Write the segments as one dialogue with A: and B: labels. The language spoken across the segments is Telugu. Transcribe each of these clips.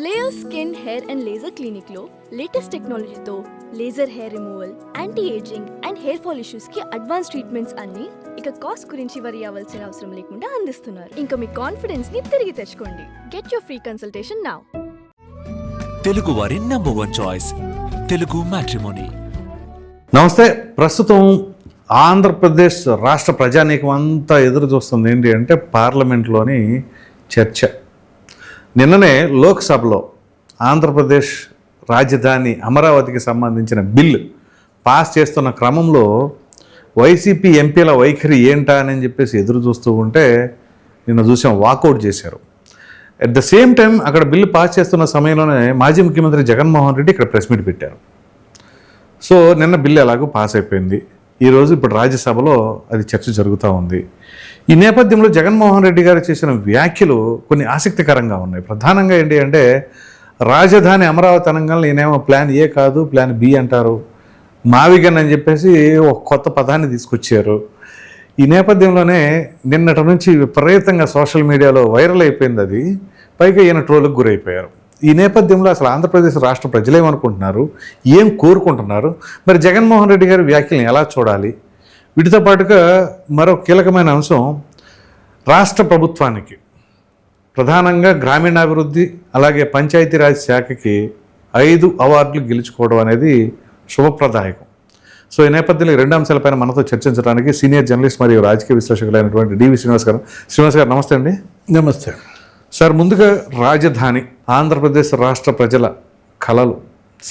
A: Layer skin hair and laser clinic లో లేటెస్ట్ టెక్నాలజీతో laser hair removal, anti ageing and hair fall issues కి అడ్వాన్స్ ట్రీట్మెంట్స్ అన్ని ఇక కాస్ట్ గురించి వరి అవ్వాల్సిన అవసరం లేకుండా అందిస్తున్నారు. ఇంకా మీ కాన్ఫిడెన్స్ ని తిరిగి తెచ్చుకోండి. Get your free consultation now.
B: Telugu వారి నంబర్ 1 చాయిస్ తెలుగు మ్యాట్రిమోనీ.
C: నమస్తే. ప్రస్తుతం ఆంధ్రప్రదేశ్ రాష్ట్ర ప్రజానీకం అంతా ఎదురు చూస్తుంది ఏంటి అంటే పార్లమెంట్లోని చర్చ. నిన్ననే లోక్సభలో ఆంధ్రప్రదేశ్ రాజధాని అమరావతికి సంబంధించిన బిల్లు పాస్ చేస్తున్న క్రమంలో వైసీపీ ఎంపీల వైఖరి ఏంటా అని చెప్పేసి ఎదురు చూస్తూ ఉంటే నిన్న చూసాం, వాకౌట్ చేశారు. అట్ ద సేమ్ టైం అక్కడ బిల్లు పాస్ చేస్తున్న సమయంలోనే మాజీ ముఖ్యమంత్రి జగన్మోహన్ రెడ్డి ఇక్కడ ప్రెస్ మీట్ పెట్టారు. సో నిన్న బిల్లు ఎలాగో పాస్ అయిపోయింది. ఈరోజు ఇప్పుడు రాజ్యసభలో అది చర్చ జరుగుతూ ఉంది. ఈ నేపథ్యంలో జగన్మోహన్ రెడ్డి గారు చేసిన వ్యాఖ్యలు కొన్ని ఆసక్తికరంగా ఉన్నాయి. ప్రధానంగా ఏంటి అంటే రాజధాని అమరావతి అనగానే నేనేమో ప్లాన్ ఏ కాదు ప్లాన్ బి అంటారు, మావిగన్ అని చెప్పేసి ఒక కొత్త పదాన్ని తీసుకొచ్చారు. ఈ నేపథ్యంలోనే నిన్నటి నుంచి విపరీతంగా సోషల్ మీడియాలో వైరల్ అయిపోయింది అది. పైగా ఈయన ట్రోల్కి గురైపోయారు. ఈ నేపథ్యంలో అసలు ఆంధ్రప్రదేశ్ రాష్ట్ర ప్రజలేమనుకుంటున్నారు, ఏం కోరుకుంటున్నారు, మరి జగన్మోహన్ రెడ్డి గారి వ్యాఖ్యలను ఎలా చూడాలి? వీటితో పాటుగా మరో కీలకమైన అంశం, రాష్ట్ర ప్రభుత్వానికి ప్రధానంగా గ్రామీణాభివృద్ధి అలాగే పంచాయతీరాజ్ శాఖకి 5 అవార్డులు గెలుచుకోవడం అనేది శుభప్రదాయకం. సో ఈ నేపథ్యంలో ఈ 2 అంశాలపైన మనతో చర్చించడానికి సీనియర్ జర్నలిస్ట్ మరియు రాజకీయ విశ్లేషకులైనటువంటి డివి శ్రీనివాస్ గారు. శ్రీనివాస్ గారు నమస్తే అండి.
D: నమస్తే
C: సార్, ముందుగా రాజధాని ఆంధ్రప్రదేశ్ రాష్ట్ర ప్రజల కలలు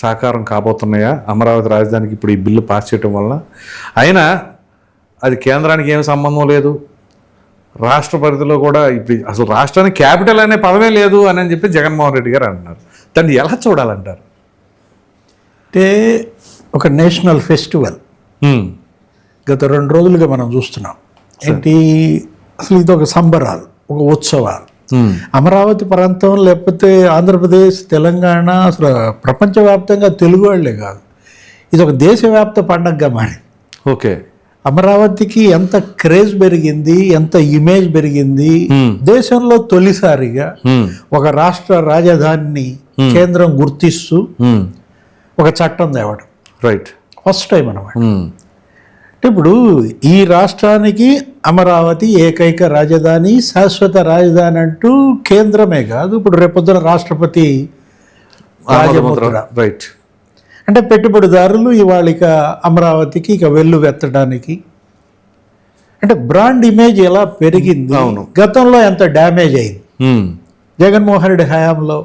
C: సాకారం కాబోతున్నాయా అమరావతి రాజధానికి ఇప్పుడు ఈ బిల్లు పాస్ చేయడం వలన? అయినా అది కేంద్రానికి ఏమి సంబంధం లేదు, రాష్ట్ర పరిధిలో కూడా ఇప్పుడు అసలు రాష్ట్రానికి క్యాపిటల్ అనే పదమే లేదు అని చెప్పి జగన్మోహన్ రెడ్డి గారు అంటున్నారు. దాన్ని ఎలా చూడాలంటారు?
D: అంటే ఒక నేషనల్ ఫెస్టివల్ గత 2 రోజులుగా మనం చూస్తున్నాం. ఏంటి అసలు ఇది ఒక సంబరాలు, ఒక ఉత్సవాలు. అమరావతి ప్రాంతం లేకపోతే ఆంధ్రప్రదేశ్, తెలంగాణ, అసలు ప్రపంచవ్యాప్తంగా తెలుగు వాళ్ళే కాదు, ఇది ఒక దేశవ్యాప్త పండగగా మారింది.
C: ఓకే,
D: అమరావతికి ఎంత క్రేజ్ పెరిగింది, ఎంత ఇమేజ్ పెరిగింది. దేశంలో తొలిసారిగా ఒక రాష్ట్ర రాజధానిని కేంద్రం గుర్తిస్తూ ఒక చట్టం తేవడం
C: రైట్,
D: ఫస్ట్ టైం అన్నమాట. అంటే ఇప్పుడు ఈ రాష్ట్రానికి అమరావతి ఏకైక రాజధాని, శాశ్వత రాజధాని అంటూ కేంద్రమే కాదు, ఇప్పుడు రేపొద్దున రాష్ట్రపతి రాజముద్ర.
C: రైట్,
D: అంటే పెట్టుబడిదారులు ఇవాళ ఇక అమరావతికి ఇక వెల్లువెత్తడానికి, అంటే బ్రాండ్ ఇమేజ్ ఎలా పెరిగింది, గతంలో ఎంత డ్యామేజ్ అయింది జగన్మోహన్ రెడ్డి హయాంలో.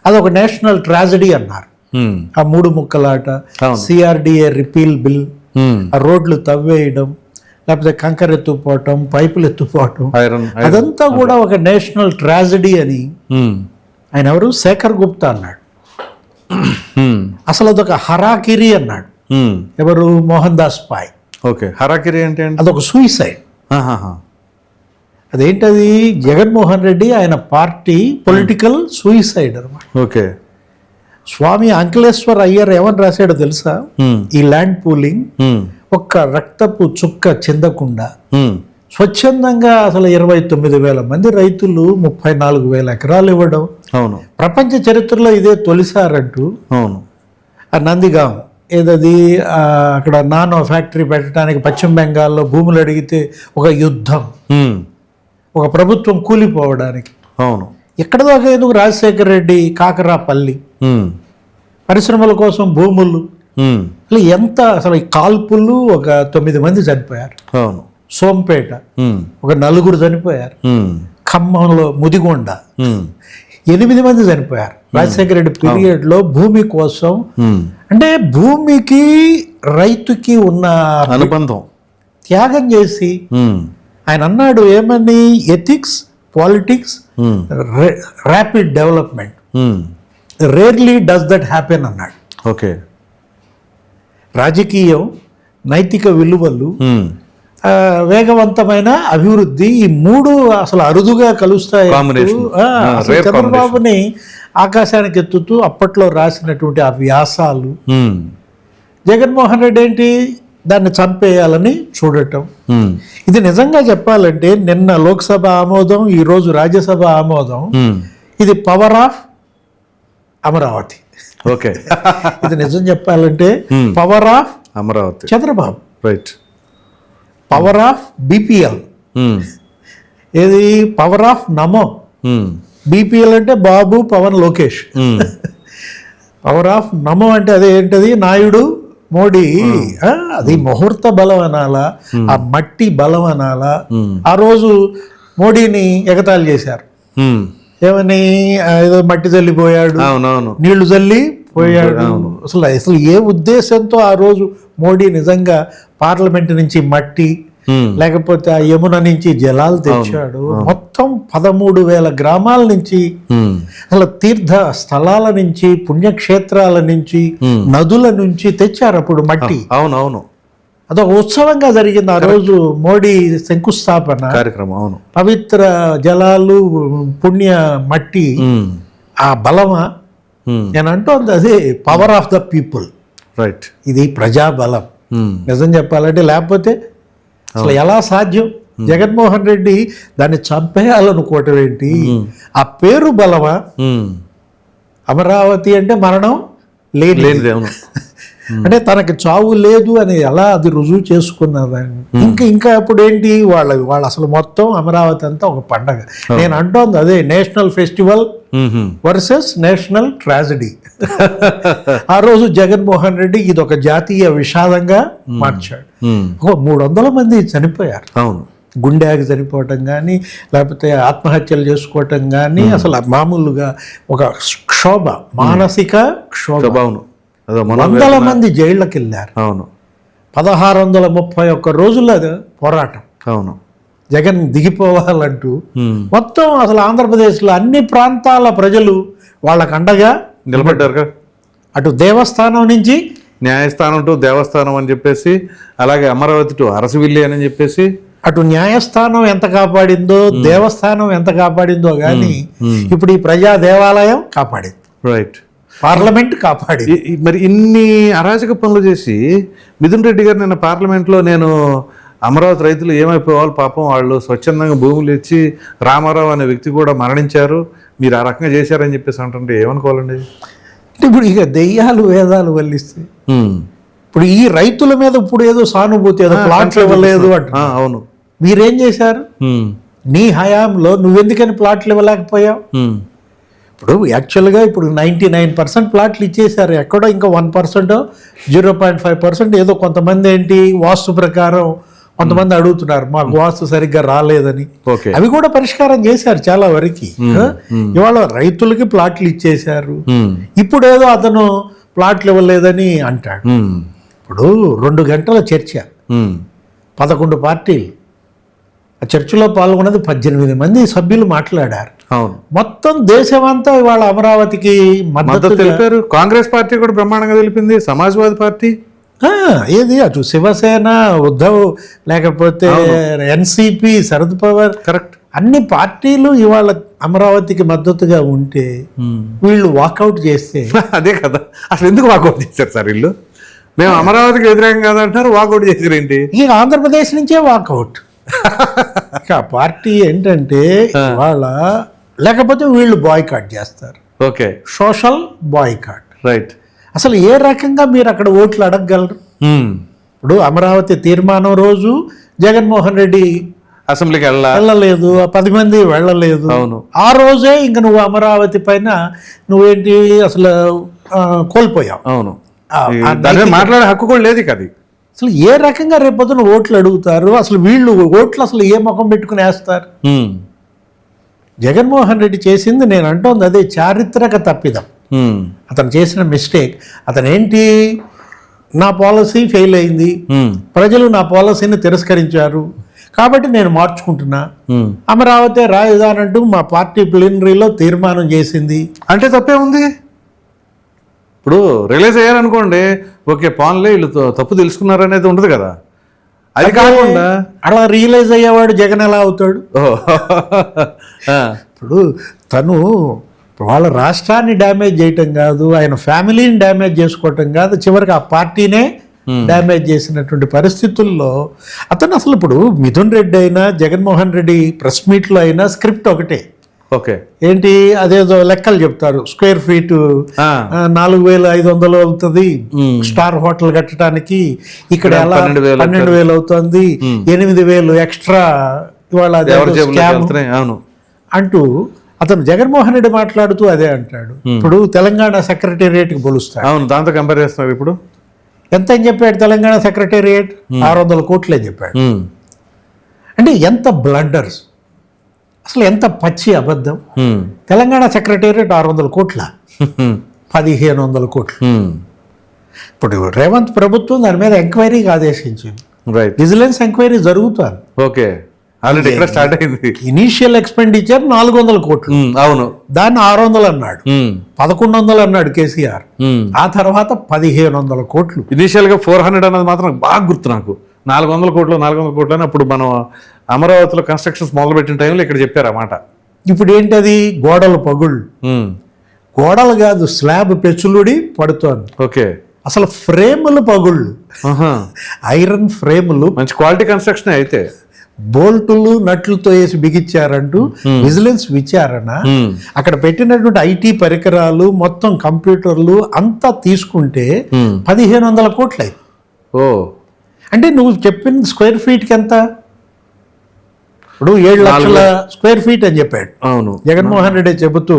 D: అదొక నేషనల్ ట్రాజడీ అన్నారు. ఆ 3 ముక్కలాట, సిఆర్డిఏ రిపీల్ బిల్, ఆ రోడ్లు తవ్వేయడం, లేకపోతే కంకర ఎత్తుపోవటం, పైపులు ఎత్తుపోవటం, అదంతా కూడా ఒక నేషనల్ ట్రాజడీ అని ఆయన ఎవరు శేఖర్ గుప్తా అన్నాడు. అసలు అదొక హరాకిరి అన్నాడు. ఎవరు? మోహన్ దాస్ పాయ్.
C: ఓకే, హరాకిరి అంటే
D: అదొక సూయిసైడ్. అదేంటది? జగన్మోహన్ రెడ్డి ఆయన పార్టీ పొలిటికల్ సూయిసైడ్ అనమాట.
C: ఓకే,
D: స్వామి అంకలేశ్వర్ అయ్యర్ ఏమని రాశాడో తెలుసా? ఈ ల్యాండ్ పూలింగ్ ఒక్క రక్తపు చుక్క చెందకుండా స్వచ్ఛందంగా అసలు 29,000 మంది రైతులు 34,000 ఎకరాలు ఇవ్వడం.
C: అవును,
D: ప్రపంచ చరిత్రలో ఇదే తొలిసారంటూ.
C: అవును,
D: ఆ నందిగాం ఏదది, అక్కడ నానో ఫ్యాక్టరీ పెట్టడానికి పశ్చిమ బెంగాల్లో భూములు అడిగితే ఒక యుద్ధం, ఒక ప్రభుత్వం కూలిపోవడానికి.
C: అవును,
D: ఎక్కడ దాకా ఎందుకు రాజశేఖర రెడ్డి కాకరాపల్లి పరిశ్రమల కోసం భూములు, అసలు ఎంత అసలు ఈ కాల్పులు, ఒక 9 మంది చనిపోయారు.
C: అవును,
D: సోంపేట ఒక 4 చనిపోయారు. ఖమ్మంలో ముదిగొండ 8 మంది చనిపోయారు రాజశేఖర రెడ్డి పీరియడ్ లో భూమి కోసం. అంటే భూమికి రైతుకి ఉన్న
C: అనుబంధం
D: త్యాగం చేసి ఆయన అన్నాడు ఏమని, ethics, politics, rapid development, rarely does that happen అన్నాడు.
C: ఓకే,
D: రాజకీయం, నైతిక విలువలు, వేగవంతమైన అభివృద్ధి, ఈ 3 అసలు అరుదుగా కలుస్తాయి. చంద్రబాబుని ఆకాశానికి ఎత్తుతూ అప్పట్లో రాసినటువంటి ఆ వ్యాసాలు, జగన్మోహన్ రెడ్డి ఏంటి దాన్ని చంపేయాలని చూడటం. ఇది నిజంగా చెప్పాలంటే నిన్న లోక్సభ ఆమోదం, ఈరోజు రాజ్యసభ ఆమోదం, ఇది పవర్ ఆఫ్ అమరావతి.
C: ఓకే.
D: ఇది నిజం చెప్పాలంటే power of
C: Amaravati.
D: Chandrababu,
C: right.
D: Power of BPL, ఏది పవర్ ఆఫ్ నమో. బిపిఎల్ అంటే బాబు పవన్ లోకేష్. పవర్ ఆఫ్ నమో అంటే అదే ఏంటది, నాయుడు మోడీ. అది ముహూర్త బలం అనాలా, ఆ మట్టి బలం అనాలా. ఆ రోజు మోడీని ఎగతాళి చేశారు, ఏమని, ఏదో మట్టి చల్లిపోయాడు, నీళ్లు చల్లి పోయాడు. అసలు ఏ ఉద్దేశంతో ఆ రోజు మోడీ నిజంగా పార్లమెంట్ నుంచి మట్టి లేకపోతే ఆ యమున నుంచి జలాలు తెచ్చాడు. మొత్తం 13,000 గ్రామాల నుంచి, అసలు తీర్థ స్థలాల నుంచి, పుణ్యక్షేత్రాల నుంచి, నదుల నుంచి తెచ్చారు అప్పుడు మట్టి.
C: అవునవును.
D: అదొక ఉత్సవంగా జరిగింది ఆ రోజు మోడీ శంకుస్థాపన
C: కార్యక్రమం. అవును.
D: పవిత్ర జలాలు, పుణ్య మట్టి, ఆ బలమా నేను అంటోంది అదే power of the people.
C: Right.
D: ఇది ప్రజాబలం. నిజం చెప్పాలంటే లేకపోతే అసలు ఎలా సాధ్యం? జగన్మోహన్ రెడ్డి దాన్ని చంపేయాలనుకోవటం ఏంటి? ఆ పేరు బలమా? అమరావతి అంటే మరణం లేనిది, అంటే తనకి చావు లేదు అని ఎలా అది రుజువు చేసుకున్నదాన్ని. ఇంకా ఇప్పుడు ఏంటి, వాళ్ళ అసలు మొత్తం అమరావతి అంతా ఒక పండగ. నేను అంటోంది అదే national festival versus national tragedy. ఆ రోజు జగన్మోహన్ రెడ్డి ఇది ఒక జాతీయ విషాదంగా మార్చాడు. 300 మంది చనిపోయారు.
C: అవును.
D: గుండెకి చనిపోవటం కానీ, లేకపోతే ఆత్మహత్యలు చేసుకోవటం కానీ, అసలు మామూలుగా ఒక క్షోభ, మానసిక క్షోభ. వందల మంది జైళ్ళకి వెళ్ళారు.
C: అవును.
D: 1631 రోజుల పోరాటం.
C: అవును.
D: జగన్ దిగిపోవాలంటూ మొత్తం అసలు ఆంధ్రప్రదేశ్లో అన్ని ప్రాంతాల ప్రజలు వాళ్ళకు అండగా
C: నిలబడ్డారు.
D: అటు దేవస్థానం నుంచి
C: న్యాయస్థానం టు దేవస్థానం అని చెప్పేసి, అలాగే అమరావతి టు అరసవిల్లి అని చెప్పేసి,
D: అటు న్యాయస్థానం ఎంత కాపాడిందో, దేవస్థానం ఎంత కాపాడిందో కానీ ఇప్పుడు ఈ ప్రజా దేవాలయం కాపాడింది.
C: రైట్.
D: పార్లమెంట్ కాపాడింది.
C: మరి ఇన్ని అరాచక పనులు చేసి మిథున్ రెడ్డి గారు నిన్న పార్లమెంట్లో, నేను అమరావతి రైతులు ఏమైపోవాలి పాపం, వాళ్ళు స్వచ్ఛందంగా భూములు ఇచ్చి రామారావు అనే వ్యక్తి కూడా మరణించారు, మీరు ఆ రకంగా చేశారని చెప్పేసి అంటుంటే ఏమనుకోవాలండి?
D: ఇప్పుడు ఇక దెయ్యాలు వేదాలు వల్లిస్తాయి. ఇప్పుడు ఈ రైతుల మీద ఇప్పుడు ఏదో సానుభూతి, ఏదో ప్లాట్లు ఇవ్వలేదు అంట.
C: అవును.
D: మీరేం చేశారు నీ హయాంలో? నువ్వెందుకని ప్లాట్లు ఇవ్వలేకపోయావు? ఇప్పుడు యాక్చువల్గా ఇప్పుడు 99% ప్లాట్లు ఇచ్చేశారు. ఎక్కడో ఇంకా 1%, 0.5% ఏదో కొంతమంది ఏంటి వాస్తు ప్రకారం కొంతమంది అడుగుతున్నారు, మాకు వాస్తు సరిగ్గా రాలేదని. అవి కూడా పరిష్కారం చేశారు చాలా వరకు. ఇవాళ రైతులకి ప్లాట్లు ఇచ్చేశారు. ఇప్పుడు ఏదో అతను ప్లాట్లు ఇవ్వలేదని అంటాడు. ఇప్పుడు 2 గంటల చర్చ, 11 పార్టీలు. ఆ చర్చలో పాల్గొన్నది 18 మంది సభ్యులు మాట్లాడారు. మొత్తం దేశమంతా ఇవాళ అమరావతికి మద్దతు
C: తెలిపారు. కాంగ్రెస్ పార్టీ కూడా బ్రహ్మాండంగా తెలిపింది, సమాజ్వాదీ పార్టీ,
D: ఏది అటు శివసేన, ఉద్ధవ్, లేకపోతే ఎన్సిపి, శరద్ పవార్,
C: కరెక్ట్,
D: అన్ని పార్టీలు ఇవాళ అమరావతికి మద్దతుగా ఉంటే వీళ్ళు వాకౌట్ చేస్తే
C: అదే కదా. అసలు ఎందుకు వాకౌట్ చేశారు సార్ వీళ్ళు? మేము అమరావతికి వ్యతిరేకం కాదంటున్నారు, వాకౌట్ చేశారు ఏంటి?
D: ఇక ఆంధ్రప్రదేశ్ నుంచే వాకౌట్. ఇక పార్టీ ఏంటంటే ఇవాళ, లేకపోతే వీళ్ళు బాయ్కాట్ చేస్తారు.
C: Okay,
D: social boycott.
C: రైట్.
D: అసలు ఏ రకంగా మీరు అక్కడ ఓట్లు అడగగలరు? ఇప్పుడు అమరావతి తీర్మానం రోజు జగన్మోహన్ రెడ్డి
C: అసెంబ్లీకి
D: వెళ్ళలేదు, 10 మంది వెళ్ళలేదు. ఆ రోజే ఇంక నువ్వు అమరావతి పైన నువ్వేంటి అసలు కోల్పోయావు.
C: అవును, మాట్లాడే హక్కు కూడా లేదు కదా.
D: అసలు ఏ రకంగా రేపొద్దున ఓట్లు అడుగుతారు? అసలు వీళ్ళు ఓట్లు అసలు ఏ ముఖం పెట్టుకుని వేస్తారు? జగన్మోహన్ రెడ్డి చేసింది నేను అంటోంది అదే చారిత్రక తప్పిదం. అతను చేసిన మిస్టేక్. అతను ఏంటి, నా పాలసీ ఫెయిల్ అయింది, ప్రజలు నా పాలసీని తిరస్కరించారు కాబట్టి నేను మార్చుకుంటున్నా, అమరావతి రాజధాని అంటూ మా పార్టీ ప్లీనరీలో తీర్మానం చేసింది
C: అంటే తప్పే ఉంది. ఇప్పుడు రిలీజ్ అయ్యారనుకోండి, ఓకే పాన్లే వీళ్ళు తప్పు తెలుసుకున్నారు అనేది ఉండదు కదా. అది కాకుండా
D: అలా రియలైజ్ అయ్యేవాడు జగన్ ఎలా అవుతాడు? ఇప్పుడు తను వాళ్ళ రాష్ట్రాన్ని డ్యామేజ్ చేయటం కాదు, ఆయన ఫ్యామిలీని డ్యామేజ్ చేసుకోవటం కాదు, చివరికి ఆ పార్టీనే డ్యామేజ్ చేసినటువంటి పరిస్థితుల్లో అతను అసలు ఇప్పుడు మిథున్ రెడ్డి అయినా జగన్మోహన్ రెడ్డి ప్రెస్ మీట్లో అయినా స్క్రిప్ట్ ఒకటే.
C: ఓకే.
D: ఏంటి అదేదో లెక్కలు చెప్తారు, స్క్వేర్ ఫీట్ 4,500 అవుతుంది స్టార్ హోటల్ కట్టడానికి, ఇక్కడ ఎలా 12,000 అవుతుంది, 8,000 ఎక్స్ట్రా ఇవాళ
C: అవును
D: అంటూ అతను జగన్మోహన్ రెడ్డి మాట్లాడుతూ అదే అంటాడు. ఇప్పుడు తెలంగాణ సెక్రటేరియట్కి పోలుస్తాడు.
C: అవును, దాంతో కంపేర్ చేస్తున్నారు. ఇప్పుడు
D: ఎంత అని చెప్పాడు తెలంగాణ సెక్రటేరియట్? 600 కోట్లు అని చెప్పాడు. అంటే ఎంత బ్లండర్స్, అసలు ఎంత పచ్చి అబద్ధం. తెలంగాణ సెక్రటేరియట్ 600 కోట్ల 1,500 కోట్లు. ఇప్పుడు రేవంత్ ప్రభుత్వం దాని మీద ఎంక్వైరీకి ఆదేశించింది.
C: రైట్,
D: విజిలెన్స్ ఎంక్వైరీ జరుగుతుంది.
C: ఓకే, ఆల్రెడీ ఇక్కడ స్టార్ట్ అయింది.
D: ఇనీషియల్ ఎక్స్పెండిచర్ 400 కోట్లు,
C: అవును,
D: దాన్ని 600 అన్నాడు, 1,100 అన్నాడు కేసీఆర్. ఆ తర్వాత 1,500 కోట్లు.
C: ఇనీషియల్ గా 400 అన్నది మాత్రం నాకు బాగా గుర్తు. నాకు 400 కోట్లు అని అప్పుడు మనం అమరావతిలో కన్స్ట్రక్షన్స్ మొదలుపెట్టిన టైంలో ఇక్కడ చెప్పారు ఆ మాట.
D: ఇప్పుడు ఏంటది? గోడలు పగుళ్ళు, గోడలు కాదు స్లాబ్ పెచ్చులుడి పడుతోంది.
C: ఓకే,
D: అసలు ఫ్రేములు పగుళ్ళు, ఐరన్ ఫ్రేములు,
C: మంచి క్వాలిటీ కన్స్ట్రక్షన్ అయితే
D: బోల్టులు నట్లతో వేసి బిగించారంటూ విజిలెన్స్ విచారణ. అక్కడ పెట్టినటువంటి ఐటీ పరికరాలు మొత్తం కంప్యూటర్లు అంతా తీసుకుంటే 1,500 కోట్లు అయింది.
C: ఓ,
D: అంటే నువ్వు చెప్పిన స్క్వేర్ ఫీట్కి ఎంత? ఇప్పుడు 7 లక్షల స్క్వేర్ ఫీట్ అని చెప్పాడు.
C: అవును,
D: జగన్మోహన్ రెడ్డి చెబుతూ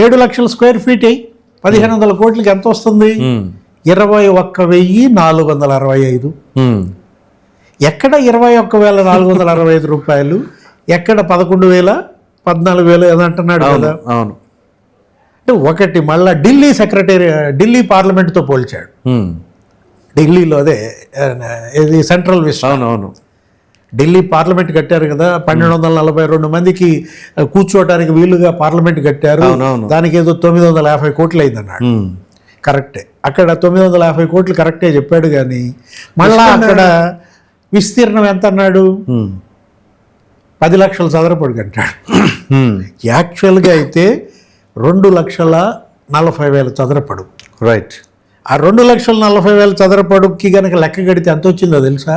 D: 7 లక్షల స్క్వేర్ ఫీట్ అయ్యి 1,500 కోట్లకి ఎంత వస్తుంది? 21,465. ఎక్కడ 21,465 రూపాయలు, ఎక్కడ 11,000 14,000 అని అంటున్నాడు కదా.
C: అవును,
D: అంటే ఒకటి మళ్ళా ఢిల్లీ పార్లమెంట్తో పోల్చాడు. ఢిల్లీలో అదే ఇది సెంట్రల్ విస్ట్.
C: అవును,
D: ఢిల్లీ పార్లమెంట్ కట్టారు కదా, 1,242 మందికి కూర్చోవడానికి వీలుగా పార్లమెంట్ కట్టారు. దానికి ఏదో 950 కోట్లు అయిందన్నాడు. కరెక్టే, అక్కడ 950 కోట్లు కరెక్టే చెప్పాడు. కానీ మళ్ళా అక్కడ విస్తీర్ణం ఎంత అన్నాడు? 10 లక్షల చదరపడు అంటాడు. యాక్చువల్గా అయితే 2,40,000 చదరపడు.
C: రైట్,
D: ఆ 2,40,000 చదరపడుకి కనుక లెక్క కడితే ఎంత వచ్చిందో తెలుసా?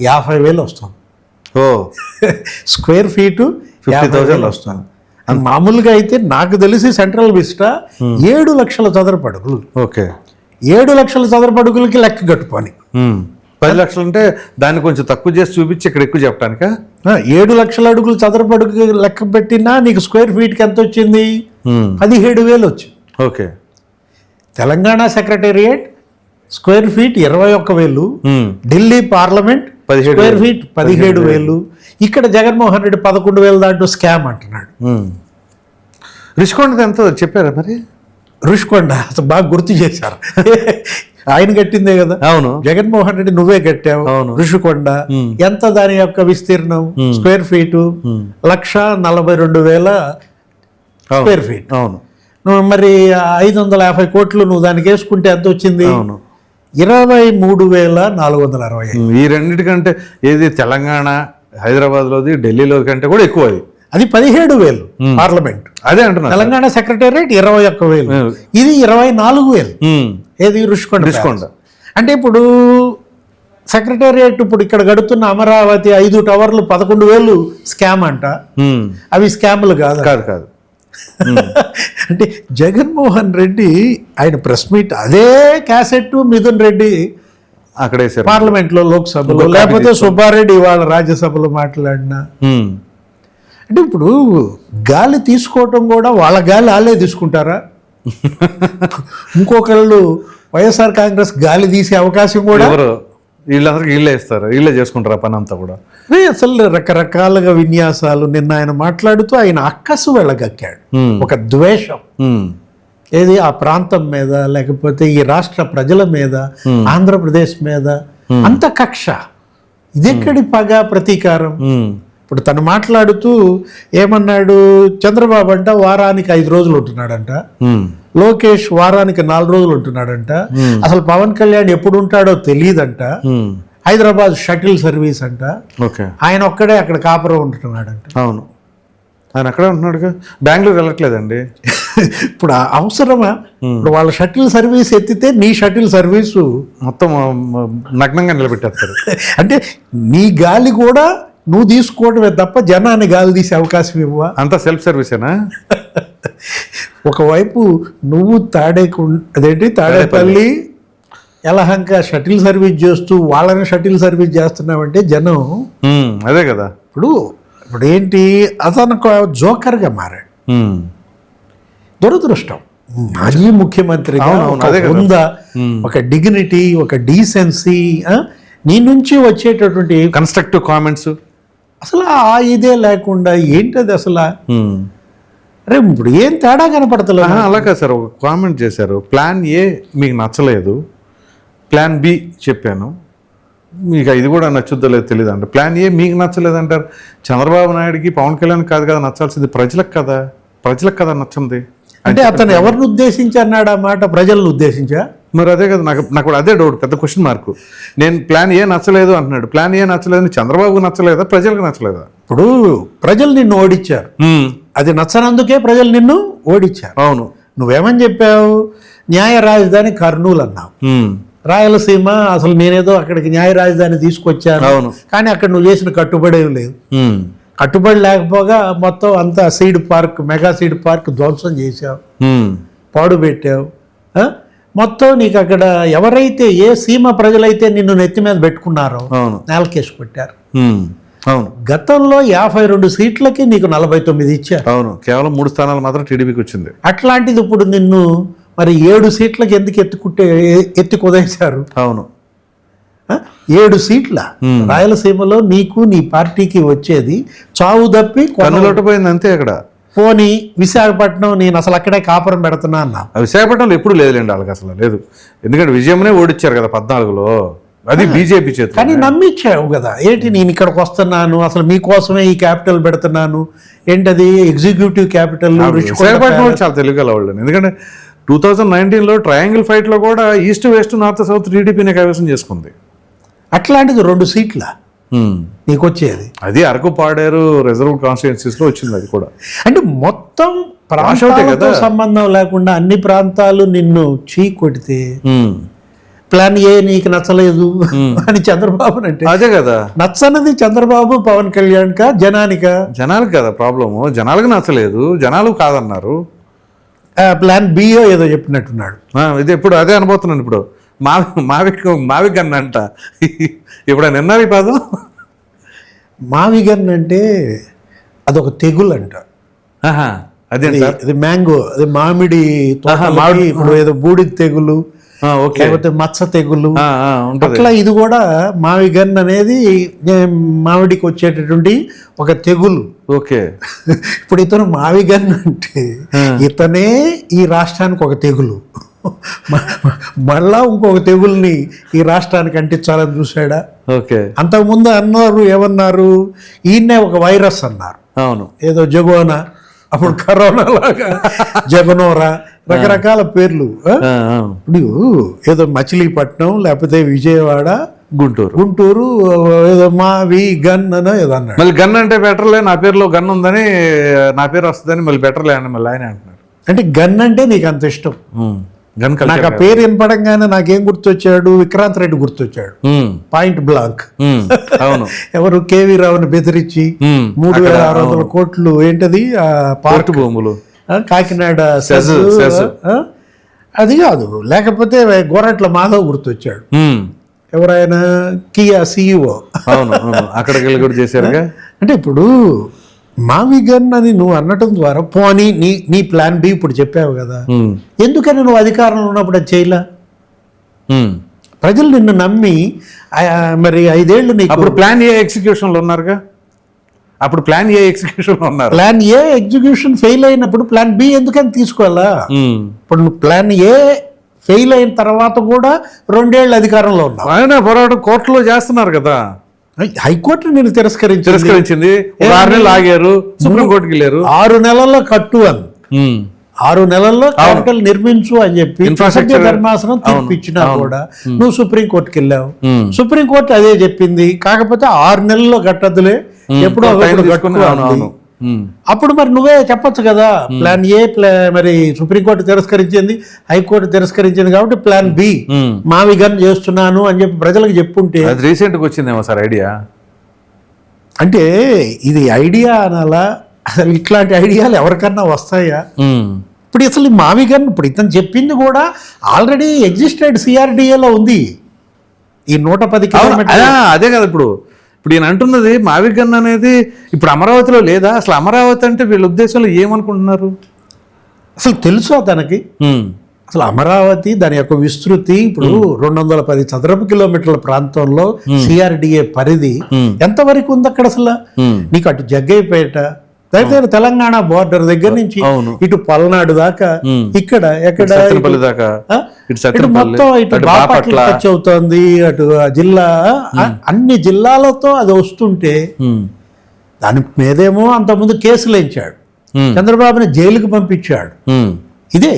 D: 50,000 వస్తుంది.
C: ఓ,
D: స్క్వేర్ ఫీటు
C: 50,000 వస్తుంది.
D: మామూలుగా అయితే నాకు తెలిసి సెంట్రల్ విస్టా 7 లక్షల చదరపడుగులు.
C: ఓకే,
D: 7 లక్షల చదరపడుగులకి లెక్క కట్టుకొని
C: 10 లక్షలు అంటే దాన్ని కొంచెం తక్కువ చేసి చూపించి ఇక్కడ ఎక్కువ చెప్పడానికా?
D: 7 లక్షల అడుగులు చదరపడుగు లెక్క పెట్టినా నీకు స్క్వేర్ ఫీట్కి ఎంత వచ్చింది? 17,000 వచ్చింది.
C: Okay,
D: Telangana secretariat square feet 21,000, Delhi parliament square feet 17,000. ఇక్కడ జగన్మోహన్ రెడ్డి 11,000 దాంట్లో స్కామ్ అంటున్నాడు.
C: రిషికొండ ఎంత చెప్పారా మరి?
D: రుషికొండ అసలు బాగా గుర్తు చేశారు. ఆయన కట్టిందే కదా.
C: అవును,
D: జగన్మోహన్ రెడ్డి నువ్వే కట్టావు. రుషికొండ ఎంత దాని యొక్క విస్తీర్ణం? Square feet 1,42,000 square feet.
C: అవును,
D: నువ్వు మరి 550 కోట్లు నువ్వు దానికి వేసుకుంటే ఎంత వచ్చింది?
C: అవును,
D: 23,465.
C: ఈ రెండింటికంటే ఏది తెలంగాణ హైదరాబాద్లోది ఢిల్లీలో కంటే కూడా ఎక్కువ.
D: అది 17,000 పార్లమెంట్.
C: అదే అంటున్నా.
D: తెలంగాణ సెక్రటేరియట్ 21,000, ఇది 24,000. ఏది? రుషికొండ. అంటే ఇప్పుడు సెక్రటేరియట్ ఇప్పుడు ఇక్కడ గడుతున్న అమరావతి 5 టవర్లు 11,000 స్కామ్ అంట. అవి స్కాములు కాదు.
C: కాదు.
D: అంటే జగన్మోహన్ రెడ్డి ఆయన ప్రెస్ మీట్ అదే క్యాసెట్ మిథున్ రెడ్డి
C: అక్కడే
D: పార్లమెంట్లో, లోక్సభలో, లేకపోతే సుబ్బారెడ్డి ఇవాళ రాజ్యసభలో మాట్లాడినా. అంటే ఇప్పుడు గాలి తీసుకోవటం కూడా వాళ్ళ గాలి వాళ్ళే తీసుకుంటారా? ఇంకొకళ్ళు వైఎస్ఆర్ కాంగ్రెస్ గాలి తీసే అవకాశం కూడా
C: వీళ్ళందరికీ వీళ్ళే ఇస్తారు, వీళ్ళే చేసుకుంటారు పని అంతా కూడా.
D: అసలు రకరకాలుగా విన్యాసాలు. నిన్న ఆయన మాట్లాడుతూ ఆయన అక్కసు వెళ్ళగక్కాడు, ఒక ద్వేషం. ఏది? ఆ ప్రాంతం మీద, లేకపోతే ఈ రాష్ట్ర ప్రజల మీద, ఆంధ్రప్రదేశ్ మీద అంత కక్ష. ఇదెక్కడి పగ, ప్రతీకారం? ఇప్పుడు తను మాట్లాడుతూ ఏమన్నాడు? చంద్రబాబు అంట వారానికి 5 రోజులు ఉంటున్నాడంట, లోకేష్ వారానికి 4 రోజులు ఉంటున్నాడంట, అసలు పవన్ కళ్యాణ్ ఎప్పుడు ఉంటాడో తెలియదంట, హైదరాబాద్ షటిల్ సర్వీస్ అంట, ఆయన ఒక్కడే అక్కడ కాపురం ఉంటున్నాడంట.
C: అవును, ఆయన అక్కడే ఉంటున్నాడుగా, బెంగళూరు వెళ్ళట్లేదండి.
D: ఇప్పుడు అవసరమా? ఇప్పుడు వాళ్ళ షటిల్ సర్వీస్ ఎత్తితే నీ షటిల్ సర్వీసు
C: మొత్తం నగ్నంగా నిలబెట్టేస్తారు.
D: అంటే నీ గాలి కూడా నువ్వు తీసుకోవడమే తప్ప జనాన్ని గాలి తీసే అవకాశం ఇవ్వవా?
C: అంతా సెల్ఫ్ సర్వీసేనా?
D: ఒకవైపు నువ్వు తాడేపల్లి యలహంక షటిల్ సర్వీస్ చేస్తూ వాళ్ళని షటిల్ సర్వీస్ చేస్తున్నావంటే జనం
C: అదే కదా.
D: ఇప్పుడు ఏంటి, అతను ఒక జోకర్గా మారాడు. దురదృష్టం. మాజీ ముఖ్యమంత్రిగా
C: అవును, అదే కదా.
D: ఉందా ఒక డిగ్నిటీ, ఒక డీసెన్సీ, నీ నుంచి వచ్చేటటువంటి
C: కన్స్ట్రక్టివ్ కామెంట్స్
D: అసలు ఆ ఇదే లేకుండా ఏంటది అసలు? అరే ఇప్పుడు ఏం తేడా కనపడతలేదు.
C: అలా కాదు సార్, ఒక కామెంట్ చేశారు, ప్లాన్ ఏ మీకు నచ్చలేదు, ప్లాన్ బి చెప్పాను, మీకు ఇది కూడా నచ్చుద్దో లేదో తెలియదు అంటే. ప్లాన్ ఏ మీకు నచ్చలేదు అంటారు. చంద్రబాబు నాయుడుకి పవన్ కళ్యాణ్ కాదు కదా నచ్చాల్సింది, ప్రజలకు కదా నచ్చింది.
D: అంటే అతను ఎవరిని ఉద్దేశించి అన్నాడు ఆ మాట? ప్రజలను ఉద్దేశించా?
C: మరి అదే కదా, నాకు అదే డౌట్, పెద్ద క్వశ్చన్ మార్కు. నేను ప్లాన్ ఏ నచ్చలేదు అంటున్నాడు, ప్లాన్ ఏ నచ్చలేదు చంద్రబాబుకు నచ్చలేదా, ప్రజలకు నచ్చలేదా?
D: ఇప్పుడు ప్రజలు నిన్ను ఓడించారు, అది నచ్చనందుకే ప్రజలు నిన్ను ఓడించారు.
C: అవును.
D: నువ్వేమని చెప్పావు? న్యాయ రాజధాని కర్నూలు అన్నావు. రాయలసీమ అసలు నేనేదో అక్కడికి న్యాయ రాజధాని తీసుకొచ్చాను,
C: అవును.
D: కానీ అక్కడ నువ్వు చేసిన కట్టుబడి ఏం లేదు. కట్టుబడి లేకపోగా మొత్తం అంతా seed park, mega seed park ధ్వంసం చేసావు, పాడు పెట్టావు. మొత్తం నీకు అక్కడ ఎవరైతే ఏ సీమ ప్రజలైతే నిన్ను నెత్తి మీద పెట్టుకున్నారో నేలకేసి కొట్టారు.
C: అవును.
D: గతంలో 52 సీట్లకి నీకు 49 ఇచ్చారు.
C: అవును, కేవలం 3 స్థానాలు మాత్రం టీడీపీకి వచ్చింది.
D: అట్లాంటిది ఇప్పుడు నిన్ను మరి 7 సీట్లకి ఎందుకు ఎత్తి కుదేశారు?
C: అవును,
D: 7 సీట్ల రాయలసీమలో నీకు నీ పార్టీకి వచ్చేది చావు తప్పి
C: కన్నులొట్టపోయింది అంతే. అక్కడ
D: పోనీ విశాఖపట్నం నేను అసలు అక్కడే కాపురం పెడుతున్నా అన్నా.
C: విశాఖపట్నంలో ఎప్పుడు లేదులేండి వాళ్ళకి, అసలు లేదు. ఎందుకంటే విజయమనే ఓడిచ్చారు కదా 14లో, అది బీజేపీ చేతి.
D: కానీ నమ్మిచ్చావు కదా, ఏంటి నేను ఇక్కడికి వస్తున్నాను, అసలు మీకోసమే ఈ క్యాపిటల్ పెడుతున్నాను, ఏంటది ఎగ్జిక్యూటివ్ క్యాపిటల్.
C: విశాఖపట్నం చాలా తెలుగు వాళ్ళు, ఎందుకంటే 2019లో ట్రయాంగిల్ ఫైట్లో కూడా ఈస్ట్ వెస్ట్ నార్త్ సౌత్ టీడీపీని కైవసం చేసుకుంది.
D: అట్లాంటిది 2 సీట్ల నీకు వచ్చేది.
C: అది అరకు పాడేరు రిజర్వ్ కాన్స్టిట్యున్సీస్ లో వచ్చింది. అది కూడా
D: అంటే మొత్తం ప్రాంతాలతో సంబంధం లేకుండా అన్ని ప్రాంతాలు నిన్ను చీ కొడితే ప్లాన్ ఏ నీకు నచ్చలేదు అని చంద్రబాబు అంటే
C: అదే కదా.
D: నచ్చనిది చంద్రబాబు పవన్ కళ్యాణ్ కా జనానికి
C: కదా ప్రాబ్లము. జనాలకు నచ్చలేదు, జనాలు కాదన్నారు.
D: ప్లాన్ బి ఏదో చెప్పినట్టున్నాడు.
C: ఇది ఇప్పుడు అదే అనుభూతున్నాను. ఇప్పుడు మావి గన్ అంట. ఇప్పుడు నిన్నారు ఈ పదం.
D: మావి గన్ అంటే అదొక తెగులు అంట.
C: అదే
D: అది మ్యాంగో, అది మామిడి మామిడి. ఇప్పుడు ఏదో బూడిద తెగులు, లేకపోతే మచ్చ తెగులు, అట్లా ఇది కూడా మావి గన్ అనేది మామిడికి వచ్చేటటువంటి ఒక తెగులు.
C: ఓకే.
D: ఇప్పుడు ఇతను మావి గన్ అంటే ఇతనే ఈ రాష్ట్రానికి ఒక తెగులు, మళ్ళా ఇంకొక తెగుల్ని ఈ రాష్ట్రానికి అంటించాలని చూశాడా?
C: ఓకే.
D: అంతకుముందు అన్నారు, ఏమన్నారు, ఈయన్నే ఒక వైరస్ అన్నారు.
C: అవును,
D: ఏదో జగోనా, అప్పుడు కరోనా లాగా జగనోరా, రకరకాల పేర్లు. ఇప్పుడు ఏదో మచిలీపట్నం, లేకపోతే విజయవాడ, గుంటూరు ఏదో మావి గన్ అనో ఏదో అన్నాడు.
C: మళ్ళీ గన్ అంటే బెటర్లే, నా పేరులో గన్ ఉందని, నా పేరు వస్తుందని మళ్ళీ బెటర్లే అని మళ్ళీ ఆయన అంటున్నారు.
D: అంటే గన్ అంటే నీకు అంత ఇష్టం. నాకు ఆ పేరు వినపడంగానే నాకేం గుర్తొచ్చాడు? విక్రాంత్ రెడ్డి గుర్తొచ్చాడు. Point blank.
C: అవును.
D: ఎవరు కేవీ రావుని బెదిరించి 3600 కోట్లు ఏంటది
C: పార్క్ భూములు
D: కాకినాడ అది కాదు, లేకపోతే గోరట్ల మాధవ్ గుర్తొచ్చాడు. ఎవరైనా కియా సిఇఓ.
C: అక్కడికి వెళ్ళి కూడా చేశారుగా.
D: అంటే ఇప్పుడు మావి గన్ అని నువ్వు అనటం ద్వారా పోనీ నీ ప్లాన్ బి ఇప్పుడు చెప్పావు కదా, ఎందుకని నువ్వు అధికారంలో ఉన్నప్పుడు అది చేయలా? ప్రజలు నిన్ను నమ్మి మరి 5 ఏళ్ళు నీకు
C: అప్పుడు ప్లాన్ ఏ ఎగ్జిక్యూషన్లో ఉన్నారుగా. అప్పుడు ప్లాన్ ఏ ఎగ్జిక్యూషన్లో ఉన్నారు.
D: ప్లాన్ ఏ ఎగ్జిక్యూషన్ ఫెయిల్ అయినప్పుడు ప్లాన్ బి ఎందుకని తీసుకోవాలా? ఇప్పుడు నువ్వు ప్లాన్ ఏ ఫెయిల్ అయిన తర్వాత కూడా 2 ఏళ్ళు అధికారంలో ఉన్నావు.
C: ఆయన పోరాటం కోర్టులో చేస్తున్నారు కదా.
D: హైకోర్టు నేను తిరస్కరించింది.
C: 6 నెలలు ఆగారు, సుప్రీంకోర్టుకి వెళ్ళారు.
D: 6 నెలల్లో కట్టు అని, 6 నెలల్లో క్యాపిటల్ నిర్మించు అని చెప్పి ధర్మాసనం తీర్పిచ్చినా కూడా నువ్వు సుప్రీంకోర్టుకి వెళ్ళావు. సుప్రీంకోర్టు అదే చెప్పింది. కాకపోతే 6 నెలల్లో కట్టద్దులే, ఎప్పుడో కట్టుకున్నాను. అప్పుడు మరి నువ్వే చెప్పొచ్చు కదా, ప్లాన్ ఏ మరి సుప్రీంకోర్టు తిరస్కరించింది, హైకోర్టు తిరస్కరించింది, కాబట్టి ప్లాన్ బి మావి గన్ చేస్తున్నాను అని చెప్పి ప్రజలకు చెప్పుంటే.
C: అది రీసెంట్గా వచ్చిందేమో సార్ ఐడియా.
D: అంటే ఇది ఐడియా అనాలా, అసలు ఇట్లాంటి ఐడియాలు ఎవరికన్నా వస్తాయా? ఇప్పుడు అసలు మావిగన్ ఇప్పుడు ఇతను చెప్పింది కూడా ఆల్రెడీ ఎగ్జిస్టెడ్ సిఆర్డిఏలో ఉంది. ఈ 110 కిలోమీటర్లు.
C: అదే కదా ఇప్పుడు ఈయన అంటున్నది మావిగన్ అనేది ఇప్పుడు అమరావతిలో లేదా? అసలు అమరావతి అంటే వీళ్ళ ఉద్దేశంలో ఏమనుకుంటున్నారు?
D: అసలు తెలుసా తనకి? అసలు అమరావతి దాని యొక్క విస్తృతి ఇప్పుడు 210 చదరపు కిలోమీటర్ల ప్రాంతంలో సిఆర్డిఏ పరిధి ఎంతవరకు ఉంది అక్కడ? అసలు నీకు అటు జగ్గయ్యపేట దగ్గర తెలంగాణ బోర్డర్ దగ్గర నుంచి ఇటు పల్నాడు దాకా, ఇక్కడ ఎక్కడ ఇటు మొత్తం ఇటు బాపట్ల టచ్ అవుతోంది, అటు జిల్లా అన్ని జిల్లాలతో అది వస్తుంటే దాని మీదేమో అంతకుముందు కేసులు వేయించాడు, చంద్రబాబుని జైలుకి పంపించాడు. ఇదే